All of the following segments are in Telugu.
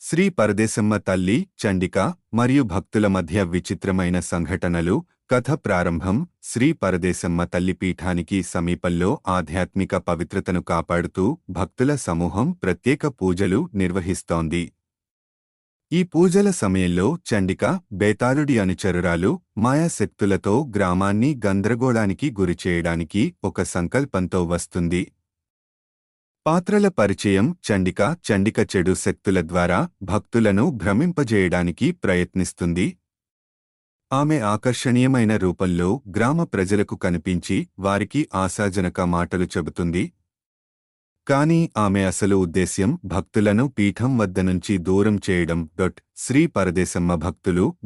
శ్రీ పరదేశమ్మ తల్లి, చండిక మరియు భక్తుల మధ్య విచిత్రమైన సంఘటనలు. కథ ప్రారంభం. శ్రీ పరదేశమ్మ తల్లి పీఠానికి సమీపంలో ఆధ్యాత్మిక పవిత్రతను కాపాడుతూ భక్తుల సమూహం ప్రత్యేక పూజలు నిర్వహిస్తోంది. ఈ పూజల సమయంలో చండిక, బేతాళుడి అనుచరురాలు మాయాశక్తులతో గ్రామాన్ని గందరగోళానికి గురిచేయడానికి ఒక సంకల్పంతో వస్తుంది. పాత్రల పరిచయం. చండిక చెడు శక్తుల ద్వారా భక్తులను భ్రమింపజేయడానికి ప్రయత్నిస్తుంది. ఆమె ఆకర్షణీయమైన రూపంలో గ్రామ ప్రజలకు కనిపించి వారికి ఆశాజనక మాటలు చెబుతుంది. కాని ఆమె అసలు ఉద్దేశ్యం భక్తులను పీఠం వద్ద నుంచి దూరం చేయడం. శ్రీ పరదేశమ్మ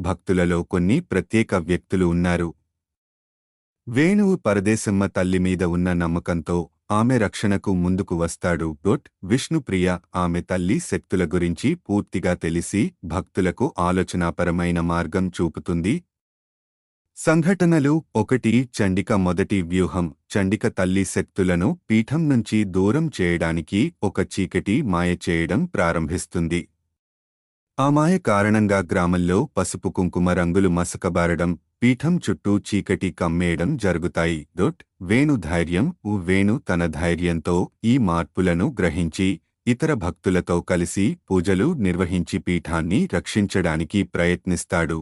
భక్తులలో కొన్ని ప్రత్యేక వ్యక్తులు ఉన్నారు. వేణువు పరదేశమ్మ తల్లి మీద ఉన్న నమ్మకంతో ఆమె రక్షణకు ముందుకు వస్తాడు. విష్ణుప్రియ ఆమె తల్లి శక్తుల గురించి పూర్తిగా తెలిసి భక్తులకు ఆలోచనాపరమైన మార్గం చూపుతుంది. సంఘటనలు. 1. చండిక మొదటి వ్యూహం. చండిక తల్లి శక్తులను పీఠం నుంచి దూరం చేయడానికి ఒక చీకటి మాయ చేయడం ప్రారంభిస్తుంది. ఆ మాయ కారణంగా గ్రామంలో పసుపు కుంకుమ రంగులు మసకబారడం, పీఠం చుట్టూ చీకటి కమ్మేయడం జరుగుతాయి. వేణు తన ధైర్యంతో ఈ మార్పులను గ్రహించి ఇతర భక్తులతో కలిసి పూజలు నిర్వహించి పీఠాన్ని రక్షించడానికి ప్రయత్నిస్తాడు.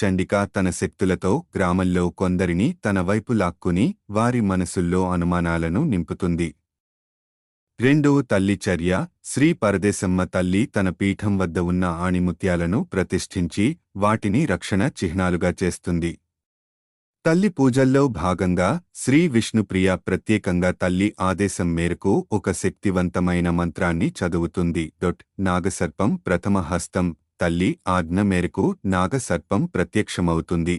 చండిక తన శక్తులతో గ్రామంలో కొందరిని తన వైపు లాక్కుని వారి మనసుల్లో అనుమానాలను నింపుతుంది. 2. తల్లి చర్య. శ్రీ పరదేశమ్మ తల్లి తన పీఠం వద్ద ఉన్న ఆణిముత్యాలను ప్రతిష్ఠించి వాటిని రక్షణ చిహ్నాలుగా చేస్తుంది. తల్లి పూజల్లో భాగంగా శ్రీ విష్ణుప్రియ ప్రత్యేకంగా తల్లి ఆదేశం మేరకు ఒక శక్తివంతమైన మంత్రాన్ని చదువుతుంది. నాగసర్పం ప్రథమ హస్తం. తల్లి ఆజ్ఞ మేరకు నాగసర్పం ప్రత్యక్షమవుతుంది.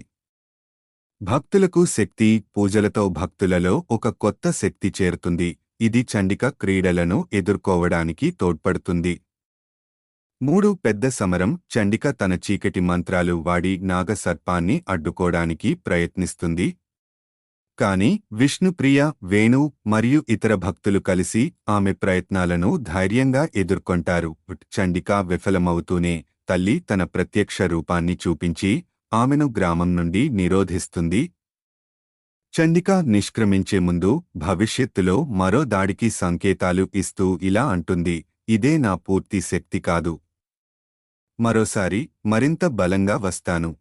భక్తులకు శక్తి. పూజలతో భక్తులలో ఒక కొత్త శక్తి చేరుతుంది. ఇది చండిక క్రీడలను ఎదుర్కోవడానికి తోడ్పడుతుంది. 3. పెద్ద సమరం. చండిక తన చీకటి మంత్రాలు వాడి నాగసర్పాన్ని అడ్డుకోవడానికి ప్రయత్నిస్తుంది. కాని విష్ణుప్రియ, వేణు మరియు ఇతర భక్తులు కలిసి ఆమె ప్రయత్నాలను ధైర్యంగా ఎదుర్కొంటారు. చండిక విఫలమవుతూనే తల్లి తన ప్రత్యక్ష రూపాన్ని చూపించి ఆమెను గ్రామం నుండి నిరోధిస్తుంది. చండిక నిష్క్రమించే ముందు భవిష్యత్తులో మరో దాడికి సంకేతాలు ఇస్తూ ఇలా అంటుంది: ఇదే నా పూర్తి శక్తి కాదు. మరోసారి మరింత బలంగా వస్తాను.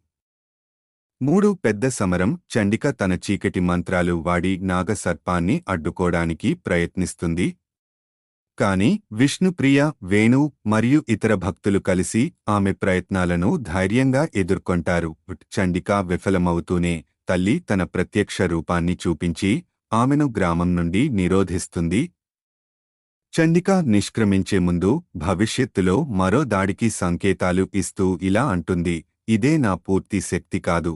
3. పెద్ద సమరం. చండిక తన చీకటి మంత్రాలు వాడి నాగసర్పాన్ని అడ్డుకోవడానికి ప్రయత్నిస్తుంది. కాని విష్ణుప్రియ, వేణు మరియు ఇతర భక్తులు కలిసి ఆమె ప్రయత్నాలను ధైర్యంగా ఎదుర్కొంటారు. చండిక విఫలమవుతూనే తల్లి తన ప్రత్యక్ష రూపాన్ని చూపించి ఆమెను గ్రామం నుండి నిరోధిస్తుంది. చండిక నిష్క్రమించే ముందు భవిష్యత్తులో మరో దాడికి సంకేతాలు ఇస్తూ ఇలా అంటుంది: ఇదే నా పూర్తి శక్తి కాదు.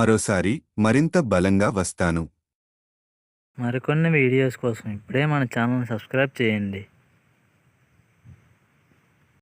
మరోసారి మరింత బలంగా వస్తాను. మరికొన్ని వీడియోస్ కోసం ఇప్పుడే మన ఛానల్ని సబ్స్క్రైబ్ చేయండి.